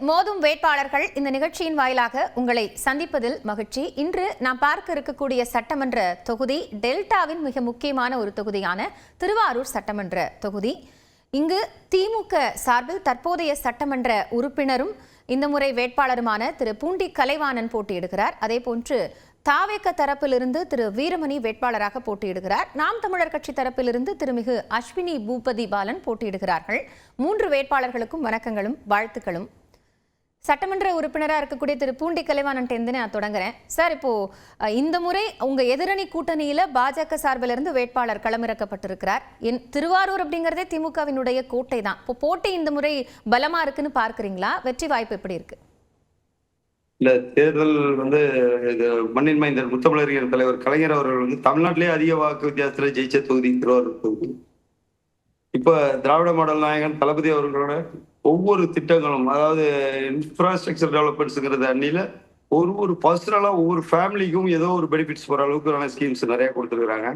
மோதும் வேட்பாளர்கள் இந்த நிகழ்ச்சியின் வாயிலாக உங்களை சந்திப்பதில் மகிழ்ச்சி. இன்று நாம் பார்க்க இருக்கக்கூடிய சட்டமன்ற தொகுதி டெல்டாவின் மிக முக்கியமான ஒரு தொகுதியான திருவாரூர் சட்டமன்ற தொகுதி. இங்கு திமுக சார்பில் தற்போதைய சட்டமன்ற உறுப்பினரும் இந்த முறை வேட்பாளருமான திரு பூண்டி கலைவாணன் போட்டியிடுகிறார். அதேபோன்று தாவேக தரப்பிலிருந்து திரு வீரமணி வேட்பாளராக போட்டியிடுகிறார். நாம் தமிழர் கட்சி தரப்பிலிருந்து திருமிகு அஸ்வினி பூபதி பாலன் போட்டியிடுகிறார்கள். 3 வேட்பாளர்களுக்கும் வணக்கங்களும் வாழ்த்துக்களும். சட்டமன்ற உறுப்பினராக இருக்கக்கூடிய திரு பூண்டி கலைவாணன் நான் தொடங்குறேன். சார், இப்போ இந்த முறை உங்க எதிரணி கூட்டணியில பாஜக சார்பிலிருந்து வேட்பாளர் களமிறக்கப்பட்டிருக்கிறார். திருவாரூர் அப்படிங்கறதே திமுகவினுடைய கோட்டை தான். இப்போ போட்டி இந்த முறை பலமா இருக்குன்னு பார்க்கிறீங்களா? வெற்றி வாய்ப்பு எப்படி இருக்கு? இல்ல, தேர்தல் மண்ணின் மைந்தர் முத்தமிழறிஞர் தலைவர் கலைஞர் அவர்கள் தமிழ்நாட்டிலே அதிக வாக்கு வித்தியாசத்துல ஜெயிச்ச தொகுதி திருவாரூர் தொகுதி. இப்ப திராவிட மாடல் நாயகன் தளபதி அவர்களோட ஒவ்வொரு திட்டங்களும், அதாவது இன்ஃப்ராஸ்ட்ரக்சர் டெவலப்மெண்ட்ஸ்ங்கிறது அன்னில ஒரு பர்சனலா ஒவ்வொரு ஃபேமிலிக்கும் ஏதோ ஒரு பெனிஃபிட்ஸ் போற அளவுக்கு ஸ்கீம்ஸ் நிறைய கொடுத்துருக்குறாங்க.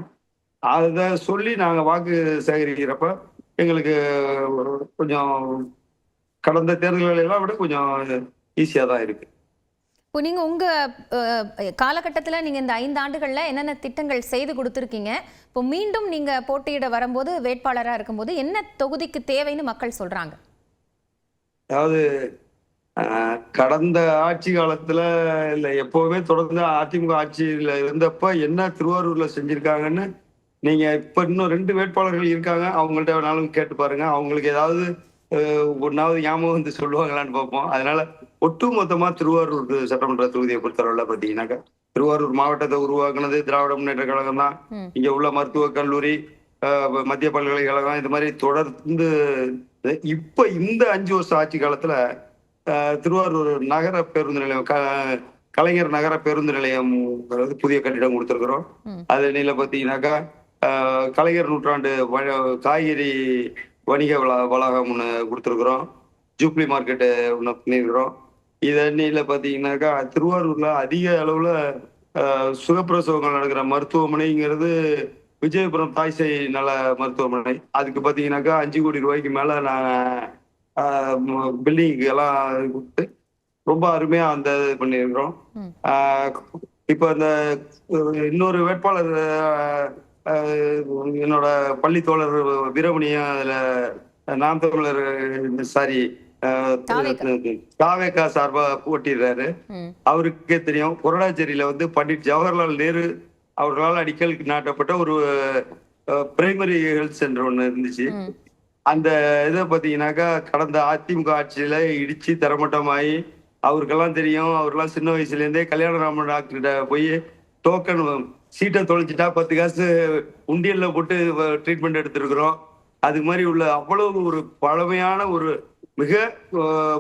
அதை சொல்லி நாங்க வாக்கு சேகரிக்கிறப்ப எங்களுக்கு கொஞ்சம் கடந்த தேர்தல்கள் எல்லாம் விட கொஞ்சம் ஈஸியா தான் இருக்கு. இப்போ நீங்க உங்க காலகட்டத்தில் நீங்க இந்த 5 ஆண்டுகள்ல என்னென்ன திட்டங்கள் செய்து கொடுத்துருக்கீங்க? இப்போ மீண்டும் நீங்க போட்டியிட வரும்போது வேட்பாளராக இருக்கும்போது என்ன தொகுதிக்கு தேவைன்னு மக்கள் சொல்றாங்க? அதாவது கடந்த ஆட்சி காலத்துல இல்ல எப்பவுமே தொடர்ந்து அதிமுக ஆட்சியில இருந்தப்ப என்ன திருவாரூர்ல செஞ்சிருக்காங்கன்னு நீங்க இப்ப இன்னும் 2 வேட்பாளர்கள் இருக்காங்க, அவங்கள்ட்ட வேணாலும் கேட்டு பாருங்க. அவங்களுக்கு ஏதாவது ஒன்னாவது ஞாபகம் சொல்லுவாங்களான்னு பார்ப்போம். அதனால ஒட்டுமொத்தமா திருவாரூர் சட்டமன்ற தொகுதியை பொறுத்தளவுல பாத்தீங்கன்னாக்கா திருவாரூர் மாவட்டத்தை உருவாக்குனது திராவிட முன்னேற்ற கழகம் தான். இங்க உள்ள மருத்துவக் கல்லூரி, மத்திய பல்கலைக்கழகம், இது மாதிரி தொடர்ந்து இப்ப இந்த 5 வருஷம் ஆட்சி காலத்துல திருவாரூர் நகர பேருந்து நிலையம், கலைஞர் நகர பேருந்து நிலையம் புதிய கட்டிடம் கொடுத்திருக்கிறோம். அது நீல பாத்தீங்கன்னாக்கா கலைஞர் நூற்றாண்டு காய்கறி வணிக வளாகம் ஒண்ணு கொடுத்திருக்கிறோம். ஜூப்ளி மார்க்கெட்டு ஒண்ணு பண்ணியிருக்கிறோம். இதன்னில பாத்தீங்கன்னாக்கா திருவாரூர்ல அதிக அளவுல சுகப்பிரசவங்கள் நடக்கிற மருத்துவமனைங்கிறது விஜயபுரம் தாய்சை நல மருத்துவமனை. அதுக்கு பாத்தீங்கன்னாக்கா 5 கோடி ரூபாய்க்கு மேல பில்டிங் எல்லாம் கொடுத்து ரொம்ப அருமையா அந்த இது பண்ணியிருக்கிறோம். இப்ப இந்த இன்னொரு வேட்பாளர் என்னோட பள்ளி தோழர் வீரமணியும் அதுல நாம் தமிழர் தாவேகா சார்பா போட்டிடுறாரு. அவருக்கே தெரியும், கொரடாச்சேரியில பண்டிட் ஜவஹர்லால் நேரு அவர்களால் அடிக்கல் நாட்டப்பட்ட ஒரு பிரைமரி ஹெல்த் சென்டர் ஒண்ணு இருந்துச்சு. அந்த இதை பாத்தீங்கன்னாக்கா கடந்த அதிமுக ஆட்சியில இடிச்சு தரமட்டமாயி, அவருக்கெல்லாம் தெரியும், அவர்களாம் சின்ன வயசுல இருந்தே கல்யாணராமன் டாக்டர்கிட்ட போய் டோக்கன் சீட்டை தொலைச்சிட்டா 10 காசு உண்டியல்ல போட்டு ட்ரீட்மெண்ட் எடுத்திருக்கிறோம். அது மாதிரி உள்ள அவ்வளவு ஒரு பழமையான ஒரு மிக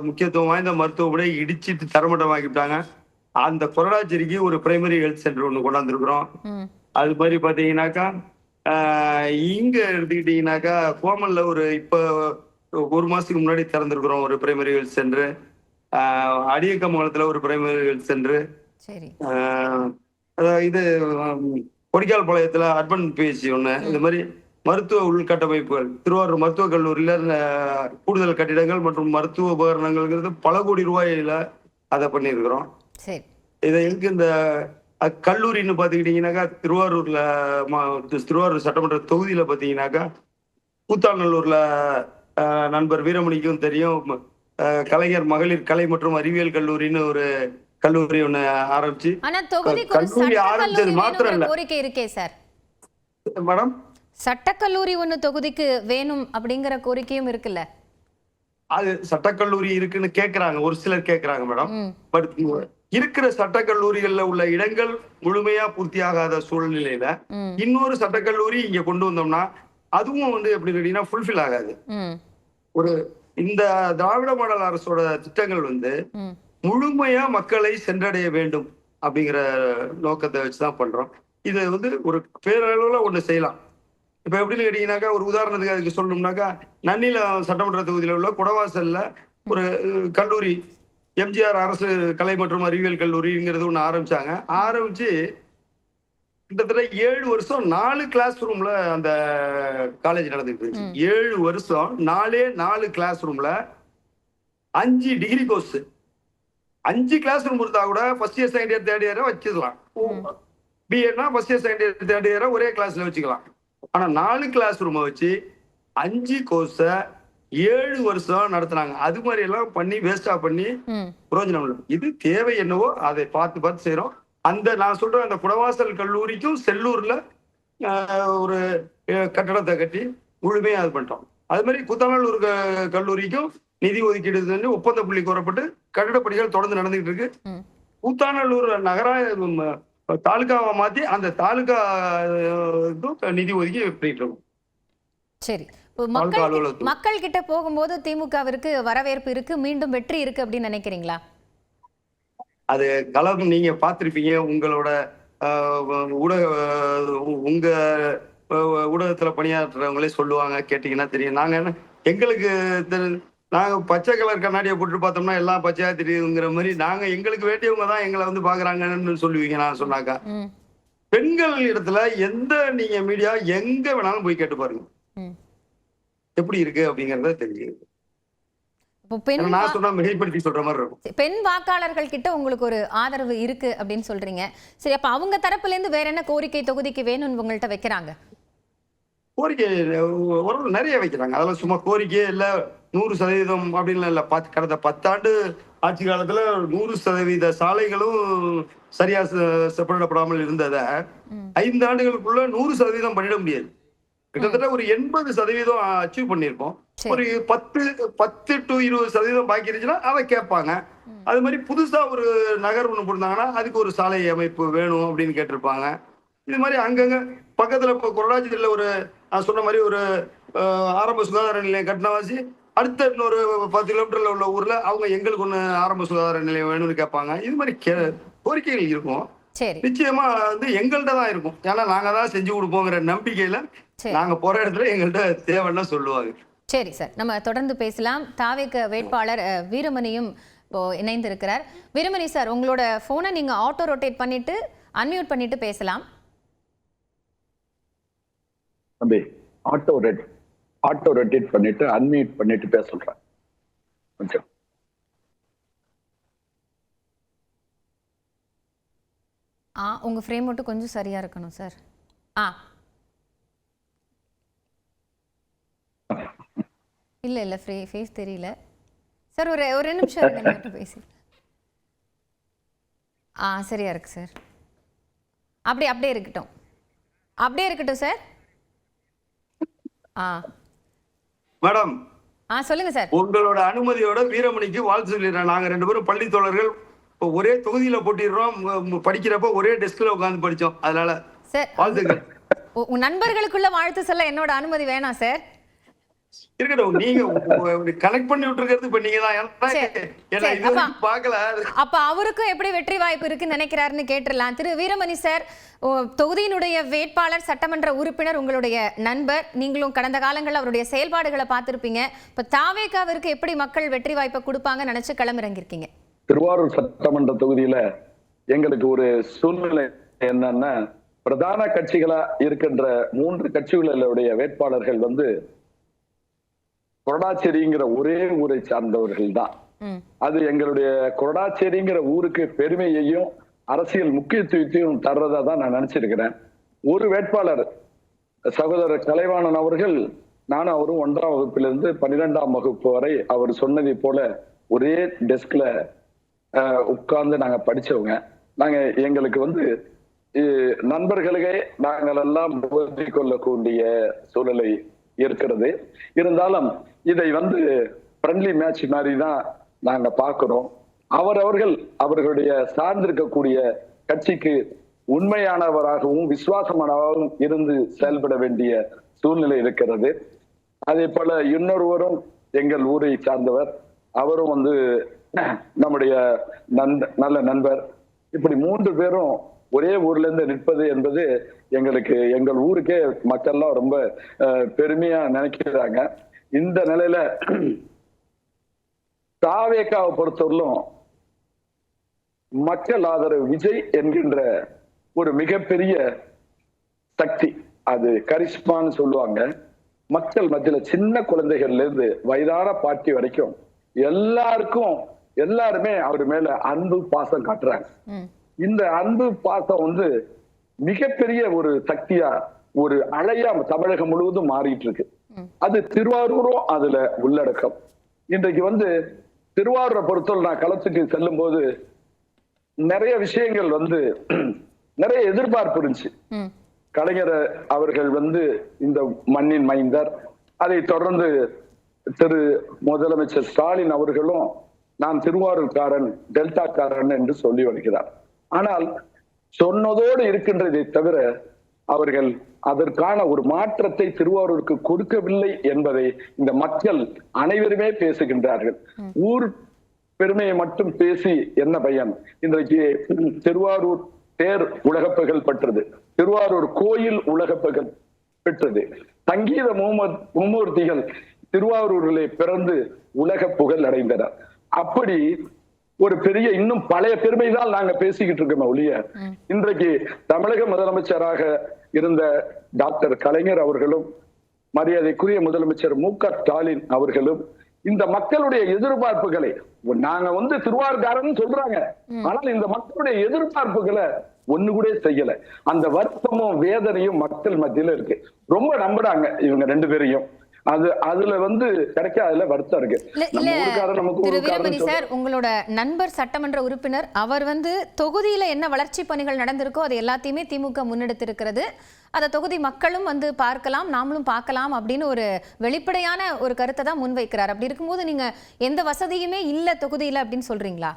முக்கியத்துவம் வாய்ந்த மருத்துவமனை இடிச்சிட்டு தரமட்டமாக்கிட்டாங்க. அந்த கொரடாச்சேரிக்கு ஒரு பிரைமரி ஹெல்த் சென்டர் ஒண்ணு கொண்டாந்துருக்கிறோம். அது மாதிரி பாத்தீங்கன்னாக்கா இங்க எடுத்துக்கிட்டீங்கன்னாக்கா கோமல்ல இப்ப 1 மாசத்துக்கு முன்னாடி திறந்திருக்கிறோம் ஒரு பிரைமரி ஹெல்த் சென்டர். அடியக்கமங்கலத்துல ஒரு பிரைமரி ஹெல்த் சென்டர். இது கொடிக்கால் பாளையத்துல அர்பன் பிஹெச்சி ஒண்ணு. இந்த மாதிரி மருத்துவ உள்கட்டமைப்புகள் திருவாரூர் மருத்துவக் கல்லூரியில கூடுதல் கட்டிடங்கள் மற்றும் மருத்துவ உபகரணங்கள் பல கோடி ரூபாயில அதை பண்ணியிருக்கிறோம். இதை எதுக்கு இந்த கல்லூரின்னு பாத்துக்கிட்டீங்கன்னாக்கா திருவாரூர் சட்டமன்ற தொகுதியில பாத்தீங்கன்னாக்கா கூத்தாநல்லூர்ல நண்பர் வீரமணிக்கும் தெரியும், கலைஞர் மகளிர் கலை மற்றும் அறிவியல் கல்லூரின்னு ஒரு கல்லூரி ஒண்ணு ஆரம்பிச்சு, கல்லூரி ஆரம்பிச்சது மாத்திரம் இல்ல, கோரிக்கை இருக்கே சார் மேடம், சட்டக்கல்லூரி ஒண்ணு தொகுதிக்கு வேணும் அப்படிங்கிற கோரிக்கையும் இருக்குல்ல? அது சட்டக்கல்லூரி இருக்குன்னு கேக்குறாங்க, ஒரு சிலர் கேக்குறாங்க மேடம். பட் இருக்கிற சட்டக்கல்லூரிகள்ல உள்ள இடங்கள் முழுமையா பூர்த்தியாகாத சூழ்நிலையில இன்னொரு சட்டக்கல்லூரி இங்க கொண்டு வந்தோம்னா அதுவும் எப்படி கேட்டீங்கன்னா ஃபுல்ஃபில் ஆகாது. ஒரு இந்த திராவிட மாடல் அரசோட திட்டங்கள் முழுமையா மக்களை சென்றடைய வேண்டும் அப்படிங்கிற நோக்கத்தை வச்சுதான் பண்றோம். இது ஒரு பேரளவுல ஒண்ணு செய்யலாம். இப்ப எப்படின்னு கேட்டீங்கன்னாக்கா ஒரு உதாரணத்துக்கு அதுக்கு சொல்லணும்னாக்கா நன்னிலம் சட்டமன்ற தொகுதியில உள்ள குடவாசல்ல ஒரு கல்லூரி எம்ஜிஆர் அரசு கலை மற்றும் அறிவியல் கல்லூரிங்கிறது ஒண்ணு ஆரம்பிச்சு கிட்டத்தட்ட 7 வருஷம் 4 கிளாஸ் ரூம்ல அந்த காலேஜ் நடந்துட்டு இருந்துச்சு. 7 வருஷம் 4 கிளாஸ் ரூம்ல 5 டிகிரி கோர்ஸ், 5 கிளாஸ் ரூம் இருந்தா கூட first year second year third இயரை வச்சுக்கலாம். பிஎட்னா first year second year third இயரை ஒரே கிளாஸ்ல வச்சுக்கலாம். ஆனா 4 கிளாஸ் ரூமை வச்சு 5 கோர்ஸை 7 வருஷம் நடத்துனாங்க. அது மாதிரி எல்லாம் பண்ணி வேஸ்டா பண்ணி பிரயோஜனம் இல்லை. இது தேவை என்னவோ அதை பார்த்து பார்த்து செய்யறோம். அந்த நான் சொல்ற அந்த குடவாசல் கல்லூரிக்கும் செல்லூர்ல ஒரு கட்டடத்தை கட்டி முழுமையா அது பண்ணிட்டோம். அது மாதிரி கூத்தாநல்லூர் கல்லூரிக்கும் நிதி ஒதுக்கீடு செஞ்சு ஒப்பந்த புள்ளி கோரப்பட்டு கட்டட பணிகள் தொடர்ந்து நடந்துகிட்டு இருக்கு. கூத்தாநல்லூர் நகராய தாலுகாவை மாத்தி அந்த தாலுகா நிதி ஒதுக்கி பண்ணிட்டு இருக்கோம். சரி, மக்கள் கிட்ட போகும்போது திமுகவிற்கு வரவேற்பு இருக்கு, மீண்டும் வெற்றி இருக்கு அப்படின்னு நினைக்கிறீங்களா? அது களம் நீங்க பார்த்திருப்பீங்க. உங்களோட உங்க ஊடகத்துல பணியாற்றுறவங்களே சொல்லுவாங்க, கேட்டீங்கன்னா தெரியும். எங்களுக்கு நாங்க பச்சை கலர் கண்ணாடியை போட்டு பார்த்தோம்னா எல்லாம் பச்சையா தெரியுங்கிற மாதிரி நாங்க எங்களுக்கு வேண்டியவங்க தான் எங்களை வந்து பாக்குறாங்கன்னு சொல்லுவீங்க. நான் சொன்னாக்கா பெண்கள் இடத்துல எந்த நீங்க மீடியா எங்க வேணாலும் போய் கேட்டு பாருங்க எப்படி இருக்கு அப்படிங்கறத தெரிஞ்சுக்கிறது. நான் சொன்னா மிகைப்படுத்தி சொல்ற மாதிரி இருக்கும். பெண் வாக்காளர்கள் கிட்ட உங்களுக்கு ஒரு ஆதரவு இருக்கு அப்படின்னு சொல்றீங்க. சரி, அப்ப அவங்க தரப்புல இருந்து வேற என்ன கோரிக்கை தொகுதிக்கு வேணும்னு உங்கள்கிட்ட வைக்கிறாங்க? கோரிக்கை நிறைய வைக்கிறாங்க. அதெல்லாம் சும்மா கோரிக்கையே இல்ல 100% அப்படின்னு இல்ல. கடந்த 10 ஆண்டு ஆட்சி காலத்துல 100% சாலைகளும் சரியா செப்பனிடப்படாமல் இருந்ததை 5 ஆண்டுகளுக்குள்ள 100% பண்ணிட முடியாது. கிட்டத்தட்ட ஒரு 80% அச்சீவ் பண்ணிருக்கோம். ஒரு 10 to 20% பாக்கி இருந்துச்சுன்னா அதை கேட்பாங்க. அது மாதிரி புதுசா ஒரு நகர் ஒண்ணு போட்டாங்கன்னா அதுக்கு ஒரு சாலை அமைப்பு வேணும் அப்படின்னு கேட்டிருப்பாங்க. இது மாதிரி அங்கங்க பக்கத்துல இப்போ கொரடாச்சியில் ஒரு நான் சொன்ன மாதிரி ஒரு ஆரம்ப சுகாதார நிலையம் கட்டினவாசி அடுத்த இன்னொரு 10 கிலோமீட்டர்ல உள்ள ஊர்ல அவங்க எங்களுக்கு ஒண்ணு ஆரம்ப சுகாதார நிலையம் வேணும்னு கேட்பாங்க. இது மாதிரி கோரிக்கைகள் இருக்கும். நிச்சயமா வந்து எங்கள்கிட்ட தான் இருக்கும். ஏன்னா நாங்க தான் செஞ்சு கொடுப்போங்கிற நம்பிக்கையில நாங்க போற இடத்துல எங்கள்கிட்ட தேவைன்னா சொல்லுவாங்க. சரி சார், நம்ம தொடர்ந்து பேசலாம். தாவேக வேட்பாளர் வீரமணியும் இப்போ இணைந்து இருக்கிறார். வீரமணி சார், உங்களோட போனை நீங்க ஆட்டோ ரொட்டேட் பண்ணிட்டு அன்மியூட் பண்ணிட்டு பேசலாம். ஆட்டோ ரொட்டேட் பண்ணிட்டு அன்மியூட் பண்ணிட்டு பேச சொல்றேன். கொஞ்சம் உங்க ஃப்ரேம் மட்டும் கொஞ்சம் சரியா இருக்கணும் சார். இல்ல ஃபேஸ் தெரியல சார். ஒரு நிமிஷம் இருங்க, மட்டும் பேசி. சரியா இருக்கு சார். அப்படியே இருக்கட்டும் சார். மேடம் சொல்லுங்க சார். உங்களோட அனுமதியோட வீரமணிக்கு வாழ்த்து சொல்லிடுறேன். நாங்க 2 பேரும் பள்ளி தோழர்கள், ஒரே தொகுதியில போட்டிடுறோம். படிக்கிறப்ப ஒரே டெஸ்க்ல உட்கார்ந்து படிச்சோம். அதனால சார் வாழ்த்துக்கள். நண்பர்களுக்குள்ள வாழ்த்து சொல்ல என்னோட அனுமதி வேணாம் சார். இருக்கட்டும், நீங்க கனெக்ட் பண்ணி விட்டுருக்கிறது இப்ப நீங்க தான். அப்ப அவருக்கும் எப்படி வெற்றி வாய்ப்பு இருக்குன்னு நினைக்கிறாருன்னு கேட்டுடலாம். திரு வீரமணி சார், தொகுதியினுடைய வேட்பாளர், சட்டமன்ற உறுப்பினர், உங்களுடைய நண்பர். நீங்களும் கடந்த காலங்களில் அவருடைய செயல்பாடுகளை பார்த்திருப்பீங்க. இப்ப தாவேகாவிற்கு எப்படி மக்கள் வெற்றி வாய்ப்பை கொடுப்பாங்க நினைச்சு களமிறங்கிருக்கீங்க? திருவாரூர் சட்டமன்ற தொகுதியில எங்களுக்கு ஒரு சூழ்நிலை என்னன்னா, பிரதான கட்சிகளா இருக்கின்ற 3 கட்சிகளுடைய வேட்பாளர்கள் வந்து கொரடாச்சேரிங்கிற ஒரே ஊரை சார்ந்தவர்கள் தான். அது எங்களுடைய கொரடாச்சேரிங்கிற ஊருக்கு பெருமையையும் அரசியல் முக்கியத்துவத்தையும் தர்றதா தான் நான் நினைச்சிருக்கிறேன். ஒரு வேட்பாளர் சகோதரர் கலைவாணன் அவர்கள், நானும் அவரும் 1ஆம் வகுப்பிலிருந்து 12ஆம் வகுப்பு வரை அவர் சொன்னதை போல ஒரே டெஸ்க்ல உட்கார்ந்து நாங்க படிச்சவங்க. நாங்க எங்களுக்கு வந்து நண்பர்களுக்கே நாங்கள் எல்லாம் போதிக் கொள்ளக்கூடிய சூழலை இருக்கிறது. இருந்தாலும் இதை வந்து ஃப்ரெண்ட்லி மேட்ச் மாதிரி தான் நாங்க பார்க்கிறோம். அவர்களுடைய சார்ந்திருக்கக்கூடிய கட்சிக்கு உண்மையானவராகவும் விசுவாசமானவராகவும் இருந்து செயல்பட வேண்டிய சூழ்நிலை இருக்கிறது. அதே போல இன்னொருவரும் எங்கள் ஊரை சார்ந்தவர், அவரும் வந்து நம்முடைய நல்ல நண்பர். இப்படி 3 பேரும் ஒரே ஊர்ல இருந்து நிற்பது என்பது எங்கள் ஊருக்கே மக்கள்லாம் ரொம்ப பெருமையா நினைக்கிறாங்க. இந்த நிலையில தாவேகாவை பொறுத்தவரையிலும் மக்கள் ஆதரவு விஜய் என்கின்ற ஒரு மிகப்பெரிய சக்தி, அது கரிஷ்மான்னு சொல்லுவாங்க. மக்கள் மத்தியில சின்ன குழந்தைகள்ல இருந்து வயதான பாட்டி வரைக்கும் எல்லாருமே அவர் மேல அன்பு பாசம் காட்டுறாங்க. இந்த அன்பு பாசம் வந்து மிகப்பெரிய ஒரு சக்தியா ஒரு அலையா தமிழகம் முழுவதும் மாறிட்டு இருக்கு. அது திருவாரூரும் அதுல உள்ளடக்கம். இன்றைக்கு வந்து திருவாரூரை பொறுத்தவரை நான் களத்துக்கு செல்லும் போது நிறைய விஷயங்கள் வந்து நிறைய எதிர்பார்ப்பு இருந்துச்சு. கலைஞர் அவர்கள் வந்து இந்த மண்ணின் மைந்தர், அதை தொடர்ந்து திரு முதலமைச்சர் ஸ்டாலின் அவர்களும் நான் திருவாரூர்காரன், டெல்டாக்காரன் என்று சொல்லி வருகிறார். ஆனால் சொன்னதோடு இருக்கின்றதை தவிர அவர்கள் அதற்கான ஒரு மாற்றத்தை திருவாரூருக்கு கொடுக்கவில்லை என்பதை இந்த மக்கள் அனைவருமே பேசுகின்றார்கள். ஊர் பெருமையை மட்டும் பேசி என்ன பயன்? இன்றைக்கு திருவாரூர் தேர் உலக புகழ் பெற்றது, திருவாரூர் கோயில் உலக புகழ் பெற்றது, சங்கீத மும்மூர்த்திகள் திருவாரூரிலே பிறந்து உலக புகழ் அடைந்தனர். அப்படி ஒரு பெரிய இன்னும் பழைய பெருமை தான் நாங்க பேசிக்கிட்டு இருக்கோம் ஒழிய, இன்றைக்கு தமிழக முதலமைச்சராக இருந்த டாக்டர் கலைஞர் அவர்களும் மரியாதைக்குரிய முதலமைச்சர் மு.க. ஸ்டாலின் அவர்களும் இந்த மக்களுடைய எதிர்பார்ப்புகளை, நாங்க வந்து திருவாரூர்காரன் சொல்றாங்க, ஆனால் இந்த மக்களுடைய எதிர்பார்ப்புகளை ஒண்ணு கூட செய்யல. அந்த வருத்தமும் வேதனையும் மக்கள் மத்தியில இருக்கு. ரொம்ப நம்புறாங்க இவங்க ரெண்டு பேரையும். அதுல வந்து கிடைக்காதுல வருத்தம் இருக்கு. திரு வீரமணி சார், உங்களோட நண்பர் சட்டமன்ற உறுப்பினர் அவர் வந்து தொகுதியில என்ன வளர்ச்சி பணிகள் நடந்திருக்கோ அது எல்லாத்தையுமே திமுக முன்னெடுத்திருக்கிறது, அதை தொகுதி மக்களும் வந்து பார்க்கலாம், நாமளும் பார்க்கலாம் அப்படின்னு ஒரு வெளிப்படையான ஒரு கருத்தை தான் முன்வைக்கிறார். அப்படி இருக்கும்போது நீங்க எந்த வசதியுமே இல்ல தொகுதியில அப்படின்னு சொல்றீங்களா?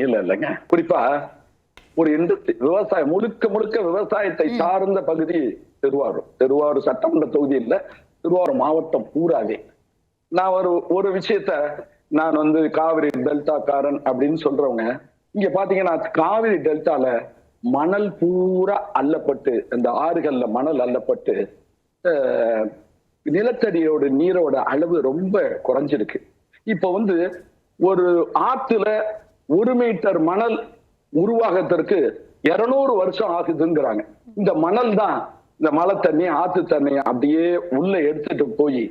இல்லைங்க. குறிப்பா ஒரு இண்டஸ்ட்ரி, விவசாயம் முழுக்க விவசாயத்தை சார்ந்த பகுதி திருவாரூர் சட்டமன்ற தொகுதி இல்ல, திருவாரூர் மாவட்டம் பூராவே. நான் ஒரு விஷயத்த நான் வந்து காவிரி டெல்டாக்காரன் அப்படின்னு சொல்றவங்க, இங்க பாத்தீங்கன்னா காவிரி டெல்டால மணல் பூரா அள்ளப்பட்டு, அந்த ஆறுகள்ல மணல் அள்ளப்பட்டு நிலத்தடியோட நீரோட அளவு ரொம்ப குறைஞ்சிருக்கு. இப்ப வந்து ஒரு ஆத்துல 1 மீட்டர் மணல் உருவாகத்திற்கு 200 வருஷம் ஆகுதுங்கிறாங்க. இந்த மணல் தான் இந்த மழை தண்ணி, ஆத்து தண்ணி அப்படியே உள்ள எடுத்துட்டு போய்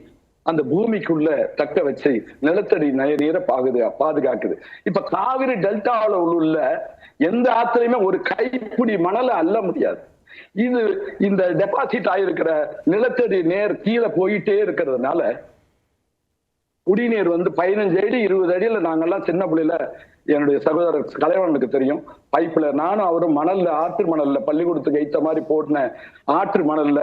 அந்த பூமிக்குள்ள தக்க வச்சு நிலத்தடி நீரை பாதுகாக்குது. இப்ப காவிரி டெல்டாவில் உள்ள எந்த ஆத்திரையுமே ஒரு கைப்பிடி மணலை அள்ள முடியாது. இந்த டெபாசிட் ஆயிருக்கிற நிலத்தடி நீர் கீழே போயிட்டே இருக்கிறதுனால குடிநீர் வந்து 15 அடி 20 அடியில நாங்கெல்லாம் சின்ன பிள்ளையில, என்னுடைய சகோதரர் கலைவனுக்கு தெரியும், பைப்ல நானும் அவரும் மணல்ல, ஆற்று மணல்ல, பள்ளிக்கூடத்துக்கு ஏத்த மாதிரி போட்டின ஆற்று மணல்ல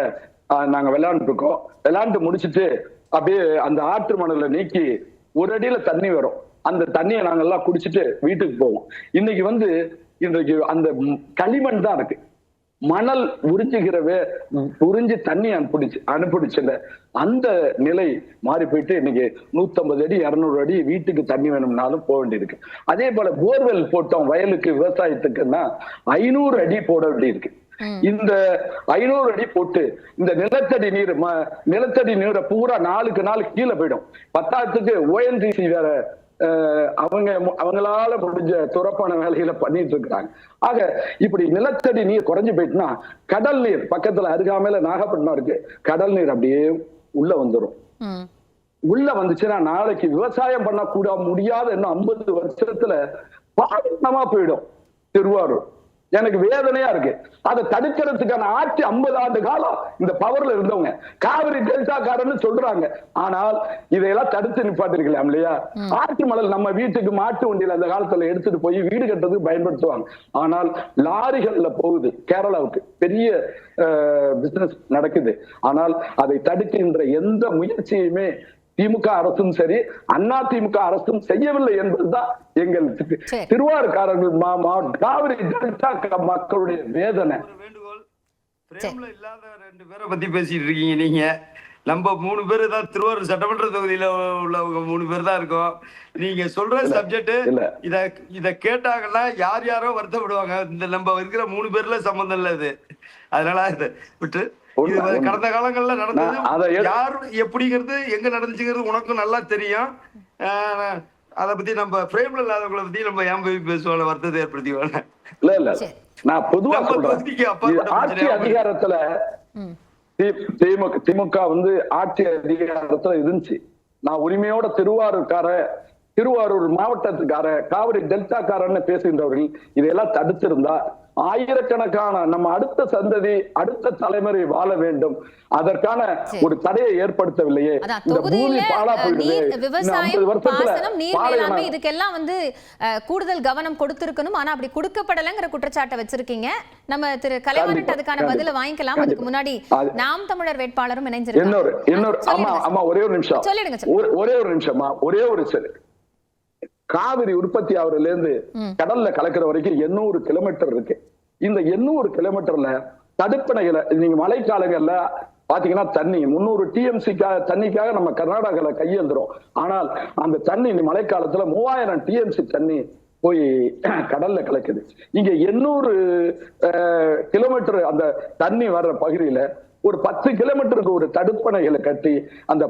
நாங்க விளையாண்டு இருக்கோம். விளையாண்டு முடிச்சுட்டு அப்படியே அந்த ஆற்று மணல்ல நீக்கி 1 அடியில தண்ணி வரும். அந்த தண்ணியை நாங்கெல்லாம் குடிச்சிட்டு வீட்டுக்கு போவோம். இன்றைக்கு அந்த களிமண் தான் இருக்கு. மணல் உறிஞ்சி தண்ணி அனுப்பிடுச்சுல, அந்த நிலை மாறி போயிட்டு இன்னைக்கு 150 அடி 200 அடி வீட்டுக்கு தண்ணி வேணும்னாலும் போக வேண்டியிருக்கு. அதே போல போர்வெல் போட்டோம் வயலுக்கு விவசாயத்துக்குன்னா 500 அடி போட வேண்டியிருக்கு. இந்த 500 அடி போட்டு இந்த நிலத்தடி நீரை பூரா நாளுக்கு நாள் கீழே போயிடும். பத்தாயிரத்துக்கு ONGC வேற அவங்களால முடிஞ்ச துறப்பான வேலைகளை பண்ணிட்டு இருக்கிறாங்க. ஆக இப்படி நிலத்தடி நீர் குறைஞ்சு போயிட்டுனா கடல் நீர் பக்கத்துல அருகாமையில நாகப்பட்டினம் இருக்கு, கடல் நீர் அப்படியே உள்ள வந்துடும். உள்ள வந்துச்சுன்னா நாளைக்கு விவசாயம் பண்ண முடியாத இன்னும் 50 வருஷத்துல பாடமா போயிடும் திருவாரூர். எனக்கு வேதனையா இருக்கு. அதை தடுக்கிறதுக்கான ஆட்சி 50 ஆண்டு காலம் இந்த பவர்ல இருந்தவங்க காவிரி டெல்டாக்காரன்னு சொல்றாங்க. ஆனால் இதையெல்லாம் தடுத்து நிப்பாட்டிருக்கலாம் இல்லையா? ஆற்று மணல் நம்ம வீட்டுக்கு மாட்டு வண்டியில அந்த காலத்துல எடுத்துட்டு போய் வீடு கட்டுறதுக்கு பயன்படுத்துவாங்க. ஆனால் லாரிகள்ல போகுது கேரளாவுக்கு, பெரிய பிசினஸ் நடக்குது. ஆனால் அதை தடுக்கின்ற எந்த முயற்சியுமே திமுக அரசும் சரி அதிமுக அரசும் செய்யவில்லை என்பதுதான் எங்கள் திருவாரூர்காரர்கள் காவிரி டெல்டா மக்களுடைய வேதனை. வேண்டுகோள், பிரேம்ல இல்லாத 2 பேரை பத்தி பேசிட்டு இருக்கீங்க நீங்க. நம்ம 3 பேரு தான் திருவாரூர் சட்டமன்ற தொகுதியில உள்ளவங்க 3 பேர் தான் இருக்கோம். நீங்க சொல்ற சப்ஜெக்ட் இத கேட்டாங்கன்னா யாரோ வருத்தப்படுவாங்க. இந்த நம்ம இருக்கிற 3 பேர்ல சம்பந்தம் இல்ல இது. அதனால இதை விட்டு, கடந்த காலங்கள்ல நடந்தது யாரு எப்படிங்கிறது எங்க நடந்துச்சுங்கிறது உனக்கும் நல்லா தெரியும். அத பத்தி நம்ம பிரேம்ல இல்லாதவங்களை பத்தி நம்ம ஏன் போய் பேசுவாங்க, வருத்தத்தை ஏற்படுத்திவாங்க. இல்ல நான் பொதுவா சொல்றேன், ஆட்சி அதிகாரத்துல திமுக வந்து ஆட்சி அதிகாரத்துல இருந்துச்சு. நான் உரிமையோட திருவாரூர் மாவட்டத்துக்கார காவிரி டெல்டாக்காரன்னு பேசுகின்றவர்கள் இதையெல்லாம் தடுத்திருந்தா ஆயிரக்கணக்கான நம்ம அடுத்த சந்ததி அடுத்த தலைமுறை வாழ வேண்டும். அதற்கான ஒரு தடையை ஏற்படுத்தவில்லையே. இந்த பூமி பாழா போயிடுது. இதுக்கெல்லாம் கூடுதல் கவனம் கொடுத்திருக்கணும். ஆனா அப்படி கொடுக்கப்படலைங்கிற குற்றச்சாட்டை வச்சிருக்கீங்க. நம்ம திரு கலைவாணன் அதுக்கான பதில வாங்கிக்கலாம். அதுக்கு முன்னாடி நாம் தமிழர் வேட்பாளரும் இணைஞ்சிருக்காங்க. ஒரே ஒரு நிமிஷம் ஒரே ஒரு காவிரி உற்பத்தி ஆகுறதுல இருந்து கடல்ல கலக்கிற வரைக்கும் 800 கிலோமீட்டர் இருக்கு. இந்த 800 கிலோமீட்டர்ல தடுப்பணைகளை நீங்க மழைக்காலங்கள்ல பாத்தீங்கன்னா தண்ணி 300 TMC தண்ணிக்காக நம்ம கர்நாடகால கையெழுந்துரும். ஆனால் அந்த தண்ணி மழைக்காலத்துல 3000 TMC தண்ணி போய் கடல்ல கலக்குது. இங்க 800 கிலோமீட்டர் அந்த தண்ணி வர்ற பகுதியில ஒரு 10 கிலோமீட்டருக்கு ஒரு தடுப்பணைகளை கட்டி அந்த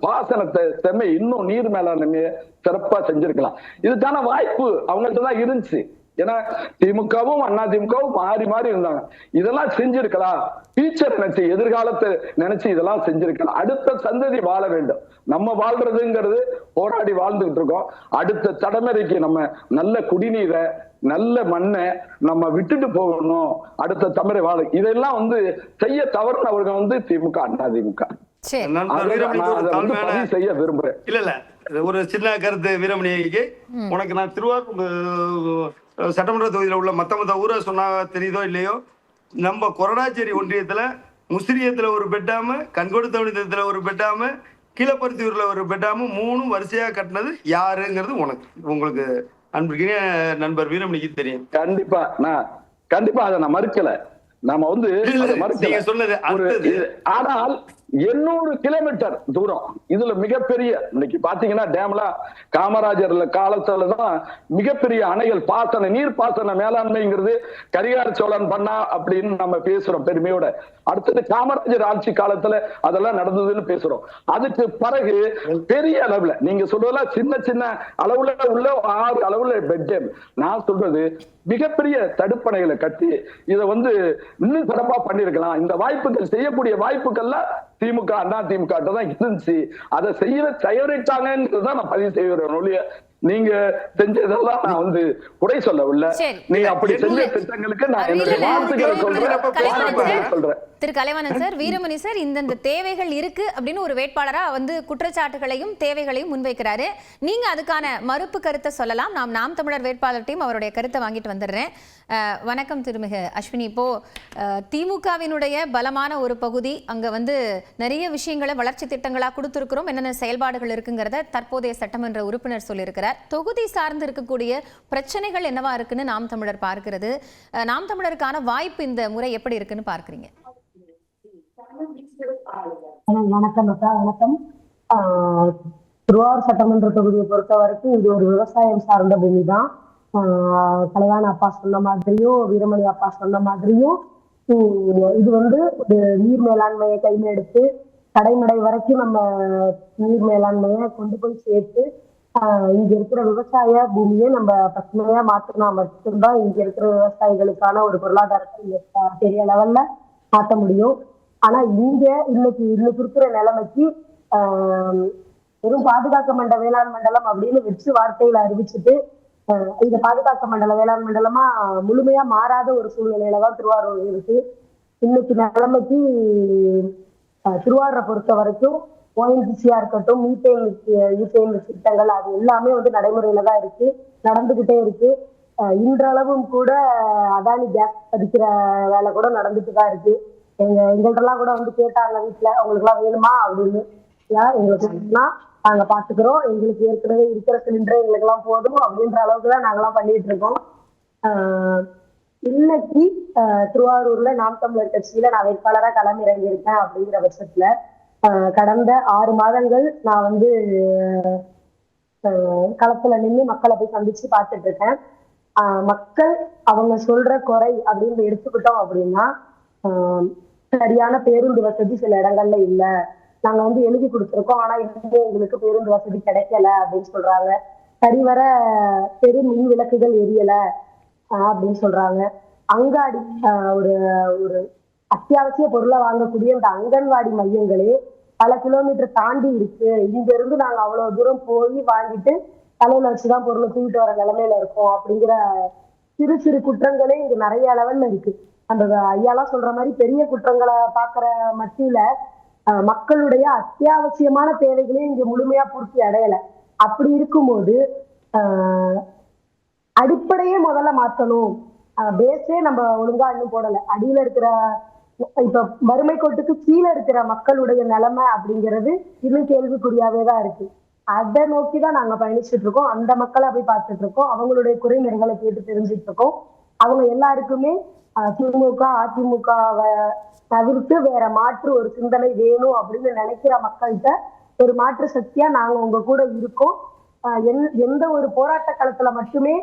பாசனத்தை செம்மை இன்னும் நீர் மேலாண்மையை சிறப்பா செஞ்சிருக்கலாம். இதுக்கான வாய்ப்பு அவங்கள்ட்ட தான் இருந்துச்சு. ஏன்னா திமுகவும் அதிமுகவும் மாறி மாறி இருந்தாங்க. இதெல்லாம் செஞ்சிருக்கலாம். ஃபியூச்சர் நினைச்சு எதிர்காலத்தை நினைச்சு இதெல்லாம் செஞ்சிருக்கலாம். அடுத்த சந்ததி வாழ வேண்டும். நம்ம வாழ்றதுங்கிறது போராடி வாழ்ந்துகிட்டு இருக்கோம். அடுத்த தலைமுறைக்கு நம்ம நல்ல குடிநீரை நல்ல மண்ணை நம்ம விட்டுட்டு போகணும். அடுத்த தலைமுறை வாழ இதெல்லாம் செய்ய தவறுனவர்கள் திமுக அதிமுக செய்ய விரும்புறேன். இல்ல ஒரு சின்ன கருத்து வீரமணிக்கு உனக்கு நான் திருவாரூர் சட்டமன்ற தொகுதியில உள்ள மத்த ஊரை சொன்னா தெரியுதோ இல்லையோ, நம்ம கொரடாச்சேரி ஒன்றியத்துல முசிறியத்துல ஒரு பெட்டாம, கண்கொடுத்தவனியத்துல ஒரு பெட்டாம, கீழப்பருத்தியூர்ல ஒரு பெட்டாம 3 வரிசையா கட்டினது யாருங்கிறது உங்களுக்கு அன்புக்கிய நண்பர் வீரமணிக்கு தெரியும். கண்டிப்பா அதை நான் மறுக்கல. நாம சொன்னது ஆனால் 800 கிலோமீட்டர் தூரம் இதுல மிகப்பெரிய இன்னைக்கு பாத்தீங்கன்னா டேம்லாம் காமராஜர் காலத்துலதான் மிகப்பெரிய அணைகள் நீர் பாசன மேலாண்மைங்கிறது கரிகார சோழன் பண்ணா அப்படின்னு நம்ம பேசுறோம் பெருமையோட. அடுத்தது காமராஜர் ஆட்சி காலத்துல அதெல்லாம் நடந்ததுன்னு பேசுறோம். அதுக்கு பிறகு பெரிய அளவுல நீங்க சொல்றதெல்லாம் சின்ன சின்ன அளவுல உள்ள 6 அளவுல பெட் டேம். நான் சொல்றது மிகப்பெரிய தடுப்பணைகளை கட்டி இதை இன்னும் சிறப்பா பண்ணிருக்கலாம். இந்த வாய்ப்புகள் செய்யக்கூடிய வாய்ப்புகள்லாம் திமுக அதிமுக தான் இருந்துச்சு. அதை செய்ய தயாரிட்டாங்கிறத நான் பதிவு செய்கிறேன். நீங்க செஞ்சதெல்லாம் நான் குறை சொல்லவில்லை. நீங்க அப்படி செஞ்ச திட்டங்களுக்கு நான் என்னுடைய வாழ்த்துக்களை சொல்றேன். திரு கலைவாணன் சார், வீரமணி சார் இந்த தேவைகள் இருக்கு அப்படின்னு ஒரு வேட்பாளரா குற்றச்சாட்டுகளையும் தேவைகளையும் முன்வைக்கிறாரு. நீங்க அதுக்கான மறுப்பு கருத்தை சொல்லலாம். நாம் தமிழர் வேட்பாளர்கிட்டையும் அவருடைய கருத்தை வாங்கிட்டு வந்துடுறேன். வணக்கம் திருமிகு அஸ்வினி. இப்போ திமுகவினுடைய பலமான ஒரு பகுதி அங்க நிறைய விஷயங்களை வளர்ச்சி திட்டங்களா கொடுத்திருக்கிறோம், என்னென்ன செயல்பாடுகள் இருக்குங்கிறத தற்போதைய சட்டமன்ற உறுப்பினர் சொல்லியிருக்கிறார். தொகுதி சார்ந்து இருக்கக்கூடிய பிரச்சனைகள் என்னவா இருக்குன்னு நாம் தமிழர் பார்க்கிறது. நாம் தமிழருக்கான வாய்ப்பு இந்த முறை எப்படி இருக்குன்னு பார்க்கிறீங்க? வணக்கம். திருவாரூர் சட்டமன்ற தொகுதியை பொறுத்த வரைக்கும் இது ஒரு விவசாயம் சார்ந்த பூமி தான். கலைவாண அப்பா சொன்ன மாதிரியும் வீரமணி அப்பா சொன்ன மாதிரியும் இது ஒரு நீர் மேலாண்மையை கையில் எடுத்து கடைமடை வரைக்கும் நம்ம நீர் மேலாண்மையை கொண்டு போய் சேர்த்து இங்க இருக்கிற விவசாய பூமியை நம்ம பசுமையா மாற்றினா மட்டும்தான் இங்க இருக்கிற விவசாயிகளுக்கான ஒரு பொருளாதாரத்தை பெரிய லெவல்ல மாற்ற முடியும். ஆனா இன்னைக்கு இருக்கிற நிலைமைக்கு வெறும் பாதுகாக்கப்பட்ட வேளாண் மண்டலம் அப்படின்னு வெற்று வார்த்தையில அறிவிச்சுட்டு இந்த பாதுகாக்கப்பட்ட வேளாண் மண்டலமா முழுமையா மாறாத ஒரு சூழ்நிலையில தான் திருவாரூர் இருக்கு. இன்னைக்கு நிலைமைக்கு திருவாரூரை பொறுத்த வரைக்கும் ONGC-யா இருக்கட்டும், மீத்தேன் திட்டங்கள் அது எல்லாமே நடைமுறையில தான் இருக்கு, நடந்துகிட்டே இருக்கு. இன்றளவும் கூட அதானி கேஸ் பதிக்கிற வேலை கூட நடந்துட்டு தான் இருக்கு. எங்கள்கிட்டலாம் கூட கேட்டாங்க வீட்டுல, உங்களுக்கு எல்லாம் வேணுமா அப்படின்னு. எங்களுக்கு நாங்க பாத்துக்கிறோம், எங்களுக்கு ஏற்கனவே இருக்கிற சிலிண்டர் எங்களுக்கு எல்லாம் போதும் அப்படின்ற அளவுக்கு தான் நாங்கெல்லாம் பண்ணிட்டு இருக்கோம். இன்னைக்கு திருவாரூர்ல நாம் தமிழர் கட்சியில நான் வேட்பாளராக களமிறங்கி இருக்கேன். அப்படிங்கிற பட்சத்துல கடந்த 6 மாதங்கள் நான் களத்துல நின்று மக்களை போய் சந்திச்சு பார்த்துட்டு இருக்கேன். மக்கள் அவங்க சொல்ற குறை அப்படின்னு எடுத்துக்கிட்டோம் அப்படின்னா, சரியான பேருந்து வசதி சில இடங்கள்ல இல்ல, நாங்க எழுதி கொடுத்துருக்கோம் ஆனா இன்னும் எங்களுக்கு பேருந்து வசதி கிடைக்கல அப்படின்னு சொல்றாங்க. சரிவர பெரு மின் விளக்குகள் எரியல அப்படின்னு சொல்றாங்க. அங்காடி ஒரு அத்தியாவசிய பொருளை வாங்கக்கூடிய இந்த அங்கன்வாடி மையங்களே பல கிலோமீட்டர் தாண்டி இருக்கு. இங்க இருந்து நாங்க அவ்வளவு தூரம் போய் வாங்கிட்டு தலையில வச்சுதான் பொருளை தூக்கிட்டு வர நிலைமையில இருக்கோம் அப்படிங்கிற சிறு சிறு குற்றங்களே இங்க நிறைய லெவல்ல இருக்கு. அந்த ஐயாலாம் சொல்ற மாதிரி பெரிய குற்றங்களை பாக்குற மத்தியில மக்களுடைய அத்தியாவசியமான தேவைகளையும் இங்க முழுமையா பூர்த்தி அடையல. அப்படி இருக்கும்போது அடிப்படையே முதல்ல மாத்தணும். பேஸே நம்ம ஒழுங்கா இன்னும் போடல. அடியில இருக்கிற இப்ப வறுமை கோட்டுக்கு கீழே இருக்கிற மக்களுடைய நிலைமை அப்படிங்கிறது இன்னும் கேள்விக்குறியாவேதான் இருக்கு. அதை நோக்கிதான் நாங்க பயணிச்சுட்டு இருக்கோம். அந்த மக்களை போய் பார்த்துட்டு இருக்கோம். அவங்களுடைய குறைநிறைகளை கேட்டு தெரிஞ்சுட்டு இருக்கோம். அவங்க எல்லாருக்குமே திமுக அதிமுகவை தவிர்த்து வேற மாற்று ஒரு சிந்தனை வேணும் அப்படின்னு நினைக்கிற மக்கள்கிட்ட ஒரு மாற்று சக்தியா நாங்க உங்க கூட இருக்கோம். எந்த ஒரு போராட்ட களத்துல மட்டுமே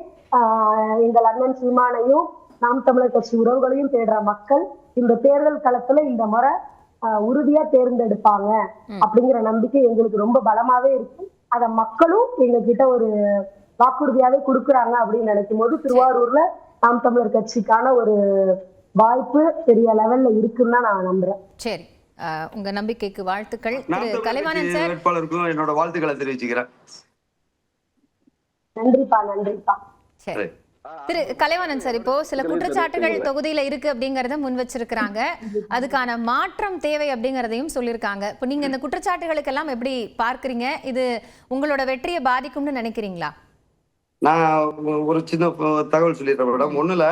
எங்கள் அண்ணன் சீமானையும் நாம் தமிழர் கட்சி உறவுகளையும் தேடுற மக்கள் இந்த தேர்தல் களத்துல இந்த முறை உறுதியா தேர்ந்தெடுப்பாங்க அப்படிங்கிற நம்பிக்கை எங்களுக்கு ரொம்ப பலமாவே இருக்கு. அத மக்களும் எங்க கிட்ட ஒரு வாக்குறுதியாவே கொடுக்குறாங்க அப்படின்னு நினைக்கும் போது திருவாரூர்ல நாம் தமிழர் கட்சிக்கான ஒரு வாய்ப்பு பெரிய லெவல்ல இருக்குன்னு தான் நான் நம்புறேன். சரி, உங்க நம்பிக்கைக்கு வாழ்த்துக்கள். கலைவாணன் சார், வேட்பாளருக்கும் என்னோட வாழ்த்துக்களை தெரிவிச்சுக்கிறேன். நன்றிப்பா. நன்றிப்பா. சரி திரு கலைவாணன் சார், இப்போ சில குற்றச்சாட்டுகள் தொகுதியில இருக்கு அப்படிங்கறத முன் வச்சிருக்கிறாங்க. அதுக்கான மாற்றம் தேவை அப்படிங்கறதையும் சொல்லியிருக்காங்க. இப்போ நீங்க இந்த குற்றச்சாட்டுகளுக்கு எல்லாம் எப்படி பார்க்கறீங்க? இது உங்களோட வெற்றியை பாதிக்கும்னு நினைக்கிறீங்களா? நான் ஒரு சின்ன தகவல் சொல்லிடுறேன் மேடம். ஒண்ணுல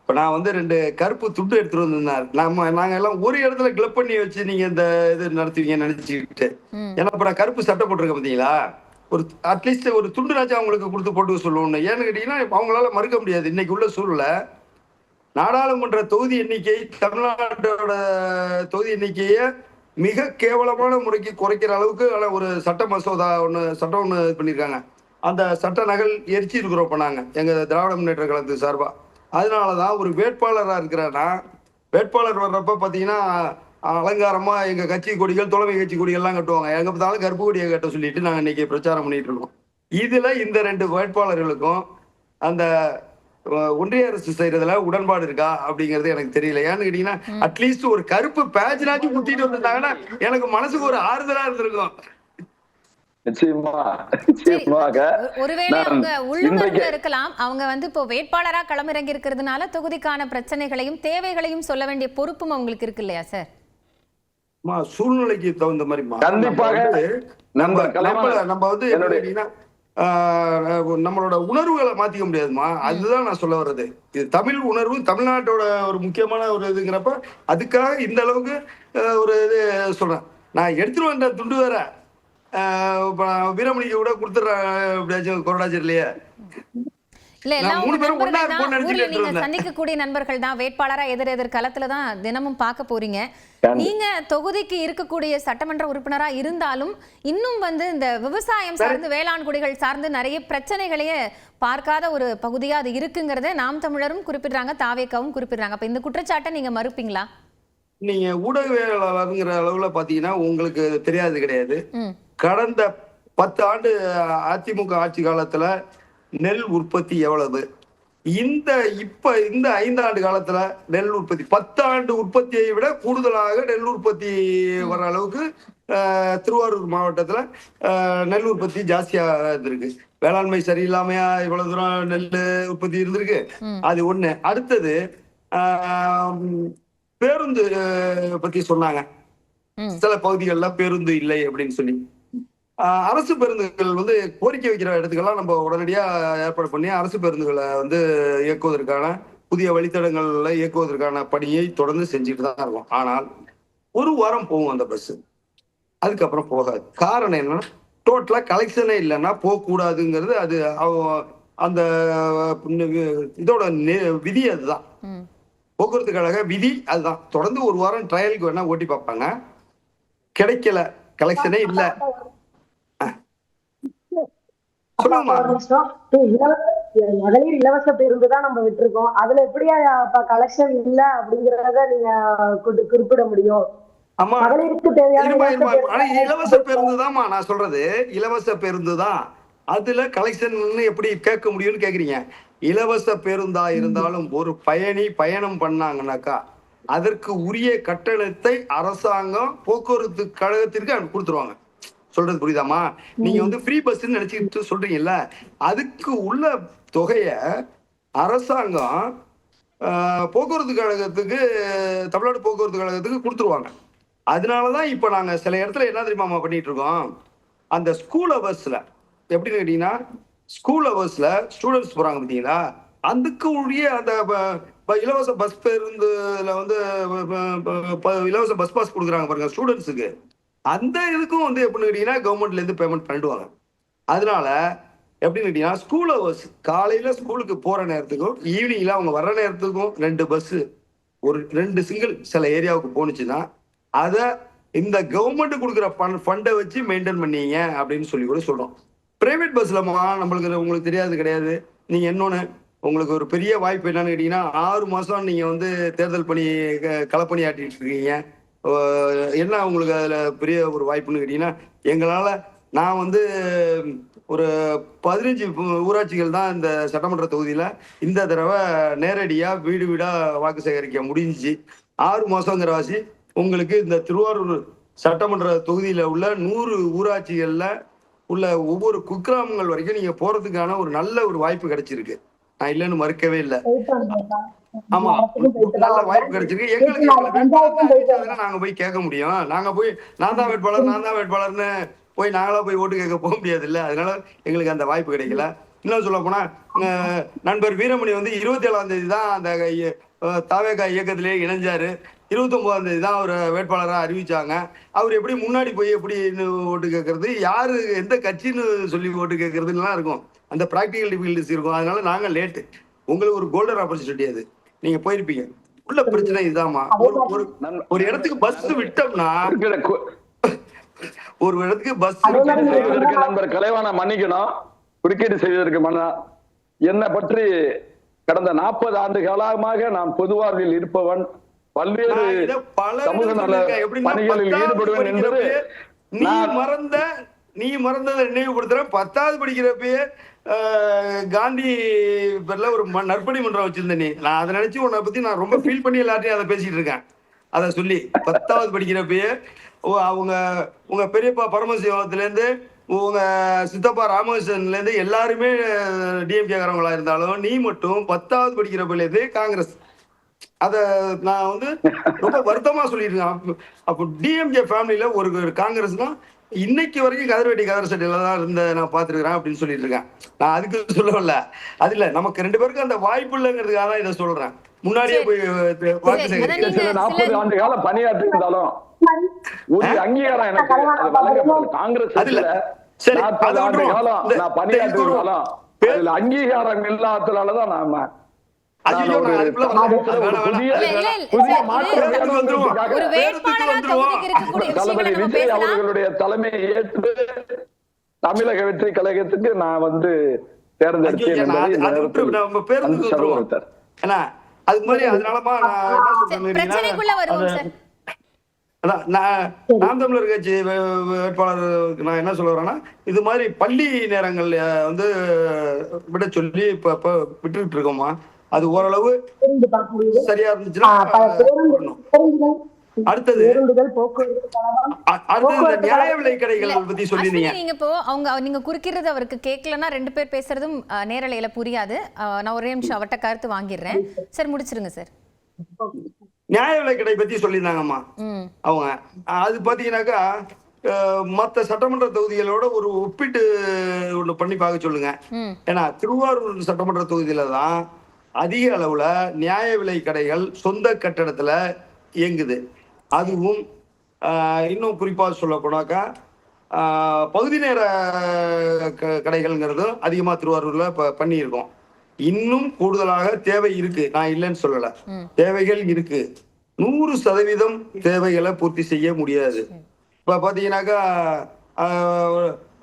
இப்ப நான் 2 கருப்பு துண்டு எடுத்துட்டு வந்திருந்தேன். நாங்க எல்லாம் ஒரு இடத்துல கிளப் பண்ணி வச்சு நீங்க இந்த இது நடத்துவீங்கன்னு நினைச்சுக்கிட்டு, ஏன்னா இப்ப நான் கருப்பு சட்டை போட்டிருக்கேன் பாத்தீங்களா, ஒரு அட்லீஸ்ட் ஒரு துண்டுனாச்சும் அவங்களுக்கு கொடுத்து போட்டு சொல்லணும். ஏன்னு கேட்டீங்கன்னா அவங்களால மறுக்க முடியாது. இன்னைக்கு உள்ள சூழ்நிலை நாடாளுமன்ற தொகுதி எண்ணிக்கை, தமிழ்நாட்டோட தொகுதி எண்ணிக்கையை மிக கேவலமான முறைக்கு குறைக்கிற அளவுக்கு ஒரு சட்ட மசோதா சட்டம் ஒண்ணு பண்ணியிருக்காங்க. அந்த சட்ட நகல் எரிச்சு இருக்கிறோம் இப்ப நாங்க எங்க திராவிட முன்னேற்ற கழகத்து சார்பா. அதனாலதான் ஒரு வேட்பாளரா இருக்கிறேன்னா, வேட்பாளர் வர்றப்ப பாத்தீங்கன்னா அலங்காரமா எங்க கட்சி கொடிகள், தலைமை கட்சி கொடிகள் எல்லாம் கட்டுவாங்க. எங்க பார்த்தாலும் கருப்பு கொடியை கட்ட சொல்லிட்டு நாங்க இன்னைக்கு பிரச்சாரம் பண்ணிட்டு இருக்கோம். இதுல இந்த 2 வேட்பாளர்களுக்கும் அந்த ஒன்றிய அரசு செய்யறதுல உடன்பாடு இருக்கா அப்படிங்கறது எனக்கு தெரியல. ஏன்னு கேட்டீங்கன்னா அட்லீஸ்ட் ஒரு கருப்பு பேஜ்னாச்சும் குத்திட்டு வந்திருந்தாங்கன்னா எனக்கு மனசுக்கு ஒரு ஆறுதலா இருந்திருக்கும். ஒருவேளை அவங்க உள்ளுணர்வுல இருக்கலாம். அவங்க இப்போ வேட்பாளரா களமிறங்கி இருக்கிறதுனால தொகுதிக்கான பிரச்சனைகளையும் தேவைகளையும் சொல்ல வேண்டிய பொறுப்பும் அவங்களுக்கு இருக்கு இல்லையா சார்? சூழ்நிலைக்கு தகுந்த மாதிரி நம்மளோட உணர்வுகளை மாத்திக்க முடியாதுமா. அதுதான் நான் சொல்ல வர்றது. இது தமிழ் உணர்வு, தமிழ்நாட்டோட ஒரு முக்கியமான ஒரு இதுங்கிறப்ப அதுக்காக இந்த அளவுக்கு ஒரு இது சொல்றேன். நான் எடுத்துட்டு வந்த துண்டு வேற வீரமணிக்கு கூட கொடுத்துட்றேன் கொரோடாச்சேரிலேயே. இல்ல எல்லாம் ஊர்ல நீங்க சந்திக்கக்கூடிய நண்பர்கள் தான். வேட்பாளரா எதிர் களத்துல தான் தினமும் பார்க்க போறீங்க. நீங்க தொகுதிக்கு இருக்கக்கூடிய சட்டமன்ற உறுப்பினரா இருந்தாலும் இன்னும் இந்த விவசாயம் சார்ந்து, வேளாண் குடிகள் சார்ந்து நிறைய பிரச்சனைகளையே பார்க்காத ஒரு பகுதியா அது இருக்குங்கிறத நாம் தமிழரும் குறிப்பிடுறாங்க, தாவேக்காவும் குறிப்பிடுறாங்க. அப்ப இந்த குற்றச்சாட்டை நீங்க மறுப்பீங்களா? நீங்க ஊடகவியலாளருங்கிற அளவுல பாத்தீங்கன்னா உங்களுக்கு தெரியாது கிடையாது. கடந்த 10 ஆண்டு அதிமுக ஆட்சி காலத்துல நெல் உற்பத்தி எவ்வளவு, இந்த 5 ஆண்டு காலத்துல நெல் உற்பத்தி 10 ஆண்டு உற்பத்தியை விட கூடுதலாக நெல் உற்பத்தி வர அளவுக்கு திருவாரூர் மாவட்டத்துல நெல் உற்பத்தி ஜாஸ்தியா இருந்திருக்கு. வேளாண்மை சரியில்லாமையா இவ்வளவு தூரம் நெல் உற்பத்தி இருந்திருக்கு. அது ஒண்ணு. அடுத்தது பேருந்து பத்தி சொன்னாங்க. சில பகுதிகளில் பேருந்து இல்லை அப்படின்னு சொல்லி அரசு பேருந்துகள் கோரிக்கை வைக்கிற இடத்துக்கெல்லாம் நம்ம உடனடியா ஏற்பாடு பண்ணி அரசு பேருந்துகளை இயக்குவதற்கான புதிய வழித்தடங்கள்ல இயக்குவதற்கான பணியை தொடர்ந்து செஞ்சுட்டு தான் இருக்கும். ஆனால் ஒரு வாரம் போகும் அந்த பஸ், அதுக்கப்புறம் போகாது. காரணம் என்னன்னா டோட்டலா கலெக்ஷனே இல்லைன்னா போகக்கூடாதுங்கிறது அது அந்த இதோட விதி. அதுதான் போக்குவரத்து கழக விதி. அதுதான் தொடர்ந்து ஒரு வாரம் ட்ரையலுக்கு வேணா ஓட்டி பார்ப்பாங்க. கிடைக்கல, கலெக்ஷனே இல்ல. மகளிர் இலவச பேருந்து தான் நம்ம விட்டுருக்கோம். அதுல எப்படியா கலெக்ஷன் இல்ல அப்படிங்கறத நீங்க குறிப்பிட முடியும்? மகளிருக்கு தேவையான இலவச பேருந்து தான்மா நான் சொல்றது. இலவச பேருந்து தான். அதுல கலெக்ஷன் எப்படி கேட்க முடியும்னு கேக்குறீங்க. இலவச பேருந்தா இருந்தாலும் ஒரு பயணம் பண்ணாங்கன்னாக்கா அதற்கு உரிய கட்டணத்தை அரசாங்கம் போக்குவரத்து கழகத்திற்கு கொடுத்துருவாங்க. சொல்றது புரியுதாமா? நீங்க வந்து ஃப்ரீ பஸ் நினைச்சுட்டு சொல்றீங்கல்ல, அதுக்கு உள்ள தொகைய அரசாங்கம் போக்குவரத்து கழகத்துக்கு, தமிழ்நாடு போக்குவரத்து கழகத்துக்கு கொடுத்துருவாங்க. அதனாலதான் இப்ப நாங்க சில இடத்துல என்ன தெரியுமா பண்ணிட்டு இருக்கோம், அந்த ஸ்கூல் ஹவர்ஸ்ல எப்படின்னு கேட்டீங்கன்னா, ஸ்கூல் ஹவர்ஸ்ல ஸ்டூடெண்ட்ஸ் போறாங்க பார்த்தீங்களா, அதுக்கு உரிய அந்த இலவச பஸ் பேருந்துல வந்து இலவச பஸ் பாஸ் கொடுக்குறாங்க பாருங்க ஸ்டூடெண்ட்ஸுக்கு, அந்த இதுக்கும் வந்து எப்படின்னு கேட்டீங்கன்னா கவர்மெண்ட்ல இருந்து பேமெண்ட் பண்ணிடுவாங்க. அதனால எப்படின்னு கேட்டீங்கன்னா, ஸ்கூல் ஹவர்ஸ் காலையில ஸ்கூலுக்கு போற நேரத்துக்கும் ஈவினிங்ல அவங்க வர்ற நேரத்துக்கும் 2 பஸ், ஒரு 2 சிங்கிள் சில ஏரியாவுக்கு போனுச்சுன்னா அதை இந்த கவர்மெண்ட் கொடுக்குற ஃபண்டை வச்சு மெயின்டைன் பண்ணீங்க அப்படின்னு சொல்லி கூட சொல்றோம். பிரைவேட் பஸ்ல நம்மளுக்கு உங்களுக்கு தெரியாது கிடையாது. நீங்க இன்னொன்னு, உங்களுக்கு ஒரு பெரிய வாய்ப்பு என்னன்னு கேட்டீங்கன்னா, 6 மாசம் நீங்க வந்து தேர்தல் பணி களப்பணி ஆட்டிட்டு இருக்கீங்க. என்ன உங்களுக்கு அதுல பெரிய ஒரு வாய்ப்புன்னு கேட்டீங்கன்னா, எங்களால நான் வந்து ஒரு 15 ஊராட்சிகள் தான் இந்த சட்டமன்ற தொகுதியில இந்த தடவை நேரடியா வீடு வீடா வாக்கு சேகரிக்க முடிஞ்சிச்சு. 6 மாசங்கிற வாசி உங்களுக்கு இந்த திருவாரூர் சட்டமன்ற தொகுதியில உள்ள 100 ஊராட்சிகள்ல உள்ள ஒவ்வொரு குக்கிராமங்கள் வரைக்கும் நீங்க போறதுக்கான ஒரு நல்ல ஒரு வாய்ப்பு கிடைச்சிருக்கு. நான் இல்லைன்னு மறுக்கவே இல்லை. ஆமா, நல்ல வாய்ப்பு கிடைச்சிருக்கு. எங்களுக்கு நாங்க போய் கேட்க முடியும். நாங்க போய் நான் தான் வேட்பாளர்னு போய் நாங்களா போய் ஓட்டு கேட்க போக முடியாது இல்ல. அதனால எங்களுக்கு அந்த வாய்ப்பு கிடைக்கல. இன்னும் சொல்ல போனா, நண்பர் வீரமணி வந்து 27ஆம் தேதி தான் அந்த தாவேகா இயக்கத்திலேயே இணைஞ்சாரு. 29ஆம் தேதி தான் அவர் வேட்பாளராக அறிவிச்சாங்க. அவர் எப்படி முன்னாடி போய் எப்படி ஓட்டு கேட்கறது, யாரு எந்த கட்சின்னு சொல்லி ஓட்டு கேட்கறதுலாம் இருக்கும். அந்த ப்ராக்டிக்கல் டிஃபிகல்டிஸ் இருக்கும். அதனால நாங்க லேட்டு. உங்களுக்கு ஒரு கோல்டன் ஆப்பர்ச்சுனிட்டி, அது நீங்க போயிருப்பீங்க. உள்ள பிரச்சனை இதுதான்மா. ஒரு இடத்துக்கு பஸ் விட்டோம்னா, ஒரு இடத்துக்கு பஸ் செய்வதற்கு நண்பர் கலைவாண மன்னிக்கணும், குறுக்கீடு செய்வதற்கு என்னை பற்றி கடந்த 40 ஆண்டு காலமாக நான் பொதுவாழ்வில் இருப்பவன், பல்வேறு சமூக நல பணிகளில் ஈடுபடுவேன் என்பது நீ மறந்ததை நினைவுபடுத்துறேன். 10வது படிக்கிறப்பயே காந்தி பேர்ல ஒரு நற்பணி மன்றம் வச்சிருந்தேன். நீ நான் அதை நினைச்சு உன்னை பத்தி நான் ரொம்ப ஃபீல் பண்ணி எல்லாத்தையும் அதை பேசிட்டு இருக்கேன். அதை சொல்லி 10வது படிக்கிறப்பயே உங்க பெரியப்பா பரமசிவத்துல இருந்து உங்க சித்தப்பா ராமகிருஷ்ணன்ல இருந்து எல்லாருமே டிஎம்கேக்காரங்களா இருந்தாலும், நீ மட்டும் 10வது படிக்கிறப்பல இருந்து காங்கிரஸ். அத நான் வந்து ரொம்ப வருத்தமா சொல்லியிருக்கேன். அப்போ டிஎம்கே ஃபேமிலியில ஒரு காங்கிரஸ் தான் இன்னைக்கு வரைக்கும் கதிர்வேட்டி கதர் சட்டையில தான் இருந்த நான் பாத்துருக்கிறேன் அப்படின்னு சொல்லிட்டு இருக்கேன். நான் அதுக்கு சொல்லல, அது இல்ல, நமக்கு 2 பேருக்கும் அந்த வாய்ப்பு இல்லைங்கிறதுக்காக தான் இதை சொல்றேன். முன்னாடியே போய் வாக்கு சேகரிக்க 40 ஆண்டு காலம் பணியாற்றி இருந்தாலும் ஒரு அங்கீகாரம் எனக்கு காங்கிரஸ் அங்கீகாரம் இல்லாததுனாலதான் நாம தளபதி விஜய் அவர்களுடைய தலைமையை ஏற்று தமிழக வெற்றி கழகத்துக்கு நான் வந்து தேர்ந்தெடுத்தேன். நாம் தமிழர் கட்சி வேட்பாளர் நான் என்ன சொல்ல வரேன்னா, இது மாதிரி பள்ளி நேரங்கள்ல வந்து விட சொல்லி இப்ப விட்டுட்டு இருக்கோமா, அது ஓரளவு சரியா இருந்துச்சுன்னா. அடுத்தது நியாய விலை கடைகள் பத்தி சொல்லிருந்தீங்க. நீங்க இப்போ நீங்க குறுக்கிறது அவருக்கு கேட்கலன்னா 2 பேர் பேசுறதும் நேரலையில புரியாது. நான் ஒரே நிமிஷம் அவட்ட கருத்து வாங்கிடுறேன். சார் முடிச்சிருங்க சார். நியாய விலை கடை பத்தி சொல்லியிருந்தாங்கம்மா அவங்க. அது பாத்தீங்கன்னாக்கா மற்ற சட்டமன்ற தொகுதிகளோட ஒரு ஒப்பிட்டு ஒண்ணு பண்ணி பார்க்க சொல்லுங்க. ஏன்னா திருவாரூர் சட்டமன்ற தொகுதியில தான் அதிக அளவுல நியாய விலை கடைகள் சொந்த கட்டடத்துல இயங்குது. அதுவும் இன்னும் குறிப்பா சொல்ல போனாக்கா பகுதி நேர கடைகள்ங்கிறதும் அதிகமா திருவாரூர்ல பண்ணியிருக்கோம். இன்னும் கூடுதலாக தேவை இருக்கு, நான் இல்லைன்னு சொல்லல, தேவைகள் இருக்கு. 100% தேவைகளை பூர்த்தி செய்ய முடியாது. இப்ப பாத்தீங்கன்னாக்கா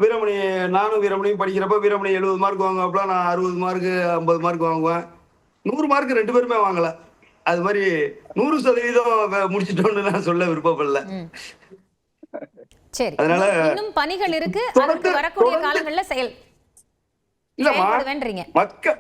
வீரமணி, நானும் வீரமணியும் படிக்கிறப்ப வீரமணி 70 மார்க் வாங்குவாப்ல, நான் 60 மார்க் 50 மார்க் வாங்குவேன். 100 மார்க் 2 பேருமே வாங்கல. அது மாதிரி 100% முடிச்சிட்டோம்னு நான் சொல்ல விருப்பப்படல. சரி, இன்னும் பணிகள் இருக்கு. அதுக்கு வரக்கூடிய காலங்கள்ல செயல் இல்லம்மா, மக்கள்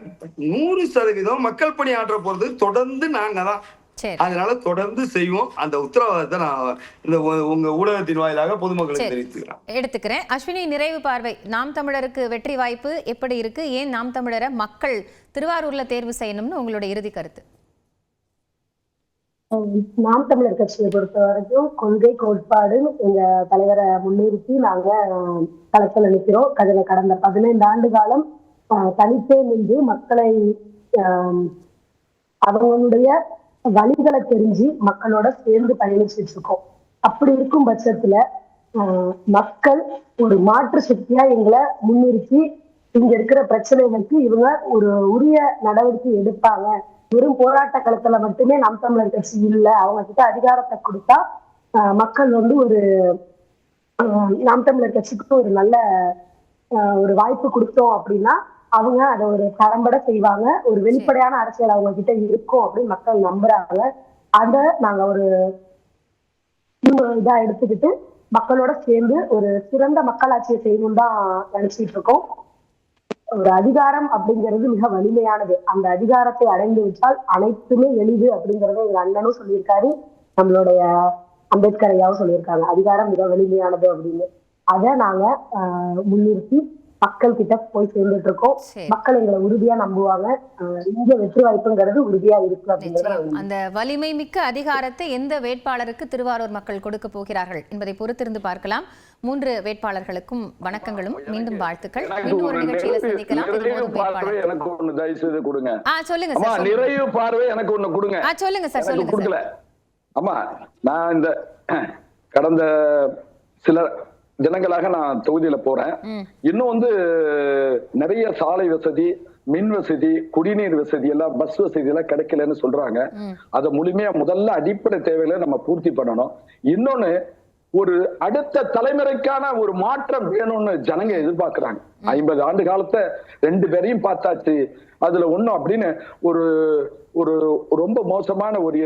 100% மக்கள் பணி ஆற்ற போறது தொடர்ந்து நாங்க தான். சரி. அதனால தொடர்ந்து செய்வோம். அந்த உத்தரவாதத்தை நான் இந்த உங்க ஊடகத்தின் வாயிலாக பொதுமக்களுக்கு தெரிவித்துக்கிறேன். எடுத்துக்கிறேன். அஸ்வினி, நிறைவு பார்வை. நாம் தமிழருக்கு வெற்றி வாய்ப்பு எப்படி இருக்கு? ஏன் நாம் தமிழரை மக்கள் திருவாரூர்ல தேர்வு செய்யணும்னு உங்களுடைய இறுதி கருத்து? நாம் தமிழர் கட்சியை பொறுத்த வரைக்கும் கொள்கை கோட்பாடு எங்க தலைவரை முன்னிறுத்தி நாங்க களத்தில் நிற்கிறோம். கடந்த 15 ஆண்டு காலம் தனித்தே நின்று மக்களை அவங்களுடைய வழிகளை தெரிஞ்சு மக்களோட சேர்ந்து பயணிச்சுட்டு இருக்கோம். அப்படி இருக்கும் பட்சத்துல மக்கள் ஒரு மாற்று சக்தியா எங்களை முன்னிறுத்தி இங்க இருக்கிற பிரச்சனைகளுக்கு இவங்க ஒரு உரிய நடவடிக்கை எடுப்பாங்க. வெறும் போராட்ட களத்துல மட்டுமே நாம் தமிழர் கட்சி இல்லை, அவங்க கிட்ட அதிகாரத்தை கொடுத்தா மக்கள் ஒரு நாம் தமிழர் கட்சிக்கு ஒரு நல்ல ஒரு வாய்ப்பு கொடுத்தோம் அப்படின்னா அவங்க அதை ஒரு தரம்பட செய்வாங்க. ஒரு வெளிப்படையான அரசியல் அவங்க கிட்ட இருக்கும் அப்படின்னு மக்கள் நம்புறாங்க. அத நாங்க ஒரு இதா எடுத்துக்கிட்டு மக்களோட சேர்ந்து ஒரு சிறந்த மக்களாட்சியை செய்யணும் தான் நினைச்சிட்டு இருக்கோம். ஒரு அதிகாரம் அப்படிங்கிறது மிக வலிமையானது. அந்த அதிகாரத்தை அடைந்து விட்டால் அனைத்துமே எளிது அப்படிங்கறத எங்க அண்ணனும் சொல்லியிருக்காரு, நம்மளுடைய அம்பேத்கர் ஐயாவும் சொல்லியிருக்காங்க. அதிகாரம் மிக வலிமையானது அப்படின்னு. அதை நாங்க முன்னிறுத்தி மக்கள் கிட்ட போய் சேர்ந்துட்டு இருக்கோம். மக்கள் எங்களை உறுதியா நம்புவாங்க. இங்க வெற்றி வாய்ப்புங்கிறது உறுதியா இருக்கு அப்படிங்கிறது. அந்த வலிமை மிக்க அதிகாரத்தை எந்த வேட்பாளருக்கு திருவாரூர் மக்கள் கொடுக்க போகிறார்கள் என்பதை பொறுத்திருந்து பார்க்கலாம். 3 வேட்பாளர்களுக்கும் வணக்கங்களும் மீண்டும் வாழ்த்துக்கள். மீண்டும் ஒரு நிகழ்ச்சியில சந்திக்கலாம். எனக்கு ஒண்ணு தயவு செய்து கொடுங்க. சொல்லுங்க சார். நிறைவு பார்வை எனக்கு ஒண்ணு கொடுங்க. சொல்லுங்க சார். சொல்லுங்க. ஆமா, நான் இந்த கடந்த சில தினங்களாக நான் தொகுதியில போறேன். இன்னும் நிறைய சாலை வசதி, மின் வசதி, குடிநீர் வசதி எல்லாம், பஸ் வசதி எல்லாம் கிடைக்கலன்னு சொல்றாங்க. அதை முழுமையா முதல்ல அடிப்படை தேவைகளை நம்ம பூர்த்தி பண்ணணும். இன்னொன்னு, ஒரு அடுத்த தலைமுறைக்கான ஒரு மாற்றம் வேணும்னு ஜனங்க எதிர்பார்க்கிறாங்க. 50 ஆண்டு காலத்தை 2 பேரையும் பார்த்தாச்சு, அதுல ஒண்ணும் அப்படின்னு ஒரு ஒரு ரொம்ப மோசமான ஒரு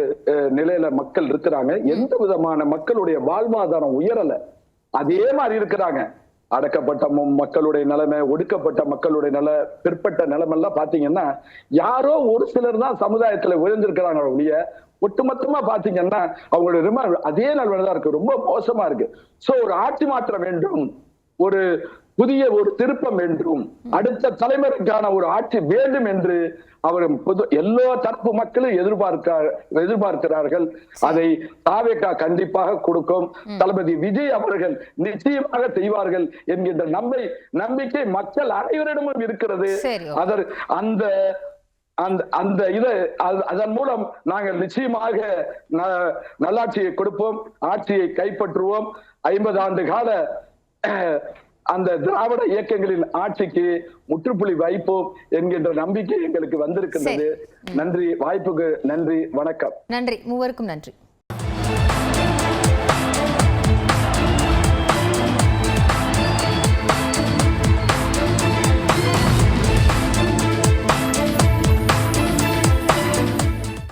நிலையில மக்கள் இருக்கிறாங்க. எந்த விதமான மக்களுடைய வாழ்வாதாரம் உயரல, அதே மாதிரி இருக்கிறாங்க. அடக்கப்பட்ட மக்களுடைய நிலைமை, ஒடுக்கப்பட்ட மக்களுடைய பிற்பட்ட நிலைமை எல்லாம் பாத்தீங்கன்னா யாரோ ஒரு சிலர் தான் சமுதாயத்துல விழுந்திருக்கிறாங்க ஒழிய ஒட்டுமொத்தமா பாத்தீங்கன்னா அவங்களுடைய அதே நிலைமையில தான் இருக்கு. ரொம்ப மோசமா இருக்கு. சோ ஒரு ஆட்சி மாற்றம் வேண்டும், ஒரு புதிய ஒரு திருப்பம் வேண்டும், அடுத்த தலைமுறைக்கான ஒரு ஆட்சி வேண்டும் என்று அவர் எல்லா தரப்பு மக்களும் எதிர்பார்க்கிறார்கள். அதை தாவேகா கண்டிப்பாக கொடுக்கும். தளபதி விஜய் அவர்கள் நிச்சயமாக செய்வார்கள் என்கின்ற நம்பிக்கை மக்கள் அனைவரிடமும் இருக்கிறது. அந்த இதை அதன் மூலம் நாங்கள் நிச்சயமாக நல்லாட்சியை கொடுப்போம், ஆட்சியை கைப்பற்றுவோம். 50 ஆண்டு கால அந்த திராவிட இயக்கங்களின் ஆட்சிக்கு முற்றுப்புள்ளி வைப்போம் என்கின்ற நம்பிக்கை எங்களுக்கு வந்திருக்கின்றது. நன்றி, வாய்ப்புக்கு நன்றி, வணக்கம். நன்றி, மூவருக்கும் நன்றி.